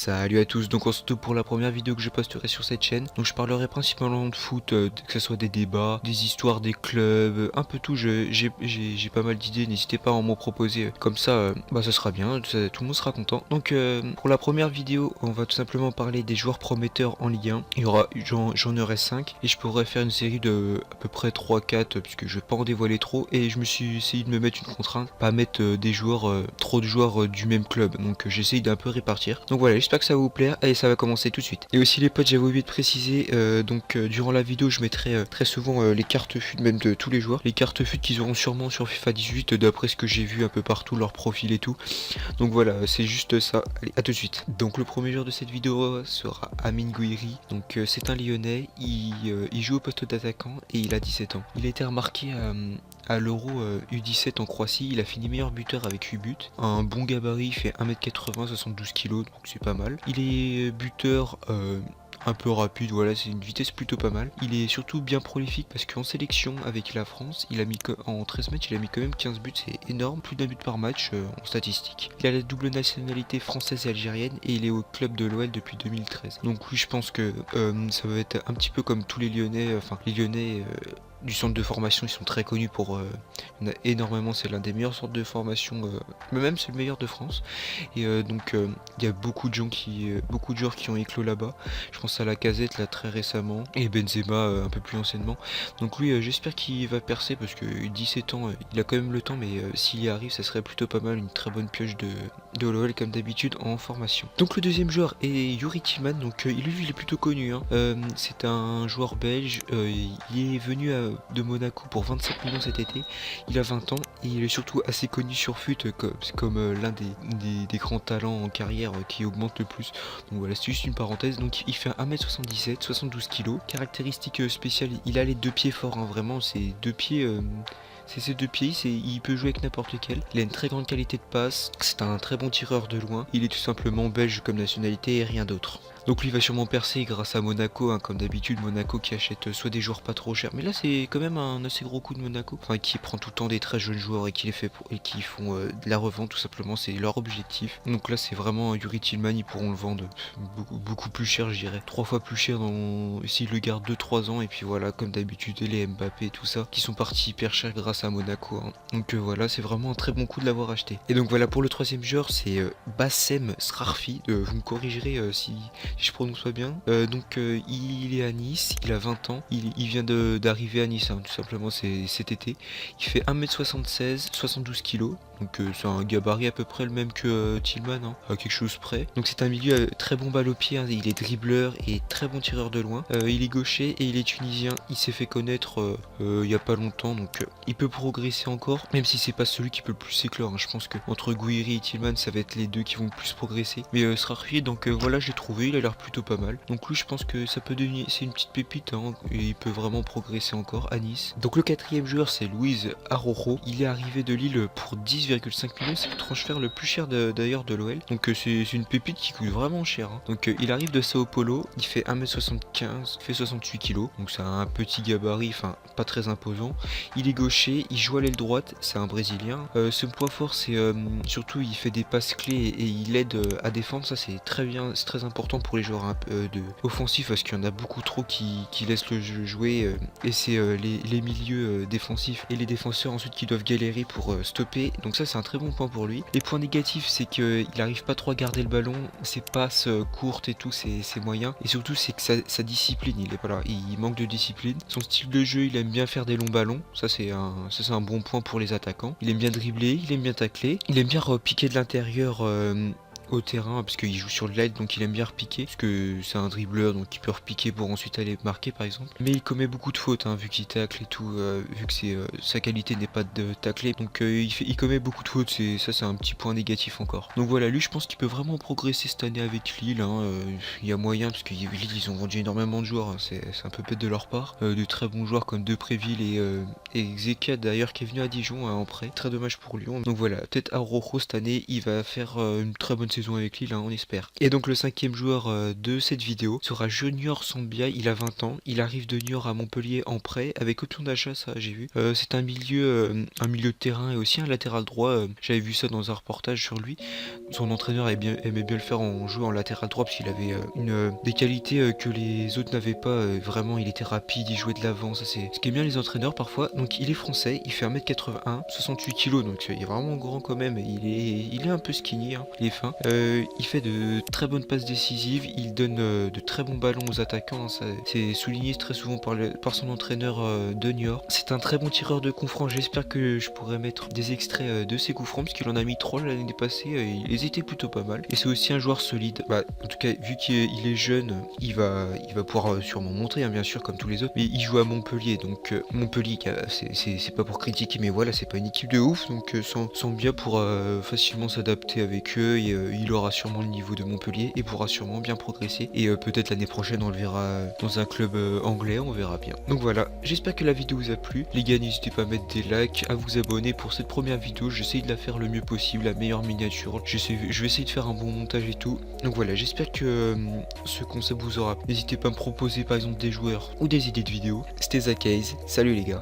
Salut à tous, donc on se retrouve pour la première vidéo que je posterai sur cette chaîne. Donc je parlerai principalement de foot, que ce soit des débats, des histoires des clubs, un peu tout. J'ai pas mal d'idées, n'hésitez pas à m'en proposer. Comme ça, bah ça sera bien, tout le monde sera content. Donc pour la première vidéo, on va tout simplement parler des joueurs prometteurs en Ligue 1. J'en aurai 5 et je pourrais faire une série de à peu près 3-4 puisque je vais pas en dévoiler trop. Et je me suis essayé de me mettre une contrainte, pas mettre des joueurs, trop de joueurs du même club. Donc j'essaye d'un peu répartir. Donc voilà, j'espère que ça va vous plaire. Allez, ça va commencer tout de suite. Et aussi les potes, j'avais oublié de préciser, durant la vidéo, je mettrai très souvent les cartes FUT même de tous les joueurs. Les cartes FUT qu'ils auront sûrement sur FIFA 18 d'après ce que j'ai vu un peu partout, leur profil et tout. Donc voilà, c'est juste ça. Allez, à tout de suite. Donc le premier joueur de cette vidéo sera Amine Gouiri. Donc c'est un Lyonnais, il joue au poste d'attaquant et il a 17 ans. Il a été remarqué à l'Euro U17 en Croatie, il a fini meilleur buteur avec 8 buts. Un bon gabarit, il fait 1m80, 72 kg, donc c'est pas mal. Il est buteur un peu rapide, voilà, c'est une vitesse plutôt pas mal. Il est surtout bien prolifique parce qu'en sélection avec la France, il a mis en 13 matchs, il a mis quand même 15 buts, c'est énorme, plus d'un but par match en statistique. Il a la double nationalité française et algérienne et il est au club de l'OL depuis 2013. Donc oui, je pense que ça va être un petit peu comme tous les Lyonnais, enfin les Lyonnais du centre de formation, ils sont très connus pour il y en a énormément, c'est l'un des meilleurs centres de formation, mais même c'est le meilleur de France. Et il y a beaucoup de joueurs qui ont éclos là-bas. Je pense à Lacazette là très récemment et Benzema un peu plus anciennement. Donc lui, j'espère qu'il va percer parce que 17 ans, il a quand même le temps, mais s'il y arrive, ça serait plutôt pas mal, une très bonne pioche de LOL comme d'habitude en formation. Donc le deuxième joueur est Youri Tillman, donc lui il est plutôt connu, hein. C'est un joueur belge, il est venu de Monaco pour 27 millions cet été, il a 20 ans et il est surtout assez connu sur FUT comme l'un des grands talents en carrière qui augmente le plus. Donc voilà, c'est juste une parenthèse. Donc il fait 1m77, 72 kg. Caractéristique spéciale, il a les deux pieds forts, hein, vraiment, c'est deux pieds. C'est ses deux pieds, il peut jouer avec n'importe lequel. Il a une très grande qualité de passe, c'est un très bon tireur de loin. Il est tout simplement belge comme nationalité et rien d'autre. Donc lui va sûrement percer grâce à Monaco, hein, comme d'habitude Monaco qui achète soit des joueurs pas trop chers, mais là c'est quand même un assez gros coup de Monaco, enfin qui prend tout le temps des très jeunes joueurs et qui les fait et qui font de la revente tout simplement, c'est leur objectif. Donc là c'est vraiment Youri Tillman, ils pourront le vendre beaucoup plus cher, je dirais, 3 fois plus cher s'ils le gardent 2-3 ans, et puis voilà, comme d'habitude les Mbappé et tout ça qui sont partis hyper chers grâce à Monaco, hein. Donc voilà, c'est vraiment un très bon coup de l'avoir acheté. Et donc voilà, pour le troisième joueur c'est Bassem Srarfi, vous me corrigerez si je prononce pas bien. Il est à Nice, il a 20 ans, il vient d'arriver à Nice, hein, tout simplement, c'est cet été. Il fait 1m76, 72 kg, donc c'est un gabarit à peu près le même que Tillman, hein, à quelque chose près. Donc c'est un milieu très bon balle au pied, hein, il est dribbleur et très bon tireur de loin. Il est gaucher et il est tunisien, il s'est fait connaître il y a pas longtemps, donc il peut progresser encore, même si c'est pas celui qui peut le plus s'éclore, hein. Je pense que entre Gouiri et Tillman, ça va être les deux qui vont le plus progresser. Mais Srarfi, donc voilà, j'ai trouvé, il a l'air plutôt pas mal. Donc lui, je pense que ça peut devenir, c'est une petite pépite, hein, et il peut vraiment progresser encore à Nice. Donc le quatrième joueur, c'est Luis Araujo. Il est arrivé de Lille pour 10,5 millions, c'est le transfert le plus cher d'ailleurs de l'OL. Donc c'est une pépite qui coûte vraiment cher, hein. Donc il arrive de Sao Paulo, il fait 1m75, fait 68 kg, donc c'est un petit gabarit, enfin pas très imposant. Il est gaucher, il joue à l'aile droite, c'est un Brésilien. Ce point fort, c'est surtout il fait des passes clés et il aide à défendre, ça c'est très bien, c'est très important pour les joueurs offensifs parce qu'il y en a beaucoup trop qui laissent le jeu jouer, et c'est les milieux défensifs et les défenseurs ensuite qui doivent galérer pour stopper. Donc ça c'est un très bon point pour lui. Les points négatifs, c'est qu'il arrive pas trop à garder le ballon, ses passes courtes et tout, c'est moyen, et surtout c'est que sa discipline, il manque de discipline. Son style de jeu, il aime bien faire des longs ballons, ça c'est un bon point pour les attaquants. Il aime bien dribbler, il aime bien tacler, il aime bien repiquer de l'intérieur au terrain parce qu'il joue sur le light, donc il aime bien repiquer parce que c'est un dribbleur, donc il peut repiquer pour ensuite aller marquer par exemple. Mais il commet beaucoup de fautes, hein, vu qu'il tacle et tout, vu que sa qualité n'est pas de tacler, donc il commet beaucoup de fautes, c'est un petit point négatif encore. Donc voilà, lui je pense qu'il peut vraiment progresser cette année avec Lille, hein. Il y a moyen parce que Lille ils ont vendu énormément de joueurs, hein, c'est un peu bête de leur part, de très bons joueurs comme Depréville et Xeka d'ailleurs qui est venu à Dijon, hein, en prêt. Très dommage pour Lyon. Donc voilà, peut-être Araujo cette année il va faire une très bonne saison saison avec Lille, hein, on espère. Et donc le cinquième joueur de cette vidéo sera Junior Sambia, il a 20 ans, il arrive de Niort à Montpellier en prêt, avec option d'achat, ça j'ai vu. C'est un milieu de terrain et aussi un latéral droit, j'avais vu ça dans un reportage sur lui. Son entraîneur aimait bien le faire en jouant en latéral droit parce qu'il avait des qualités que les autres n'avaient pas. Vraiment, il était rapide, il jouait de l'avant. Ça, c'est ce qui est bien les entraîneurs parfois. Donc, il est français, il fait 1m81, 68 kg, donc il est vraiment grand quand même. Il est un peu skinny, hein, il est fin. Il fait de très bonnes passes décisives, il donne de très bons ballons aux attaquants. Hein, c'est souligné très souvent par son entraîneur de Niort. C'est un très bon tireur de coups francs. J'espère que je pourrai mettre des extraits de ses coups francs parce qu'il en a mis 3 l'année passée. Ils étaient plutôt pas mal. Et c'est aussi un joueur solide. Bah, en tout cas, vu qu'il est jeune, il va pouvoir sûrement montrer, hein, bien sûr, comme tous les autres. Mais il joue à Montpellier, donc Montpellier, c'est pas pour critiquer, mais voilà, c'est pas une équipe de ouf, donc sans bien pour facilement s'adapter avec eux. Et il aura sûrement le niveau de Montpellier et pourra sûrement bien progresser. Et peut-être l'année prochaine, on le verra dans un club anglais, on verra bien. Donc voilà, j'espère que la vidéo vous a plu. Les gars, n'hésitez pas à mettre des likes, à vous abonner pour cette première vidéo. J'essaye de la faire le mieux possible, la meilleure miniature. Je vais essayer de faire un bon montage et tout. Donc voilà, j'espère que ce concept vous aura. N'hésitez pas à me proposer par exemple des joueurs ou des idées de vidéos. C'était Zachaze, salut les gars.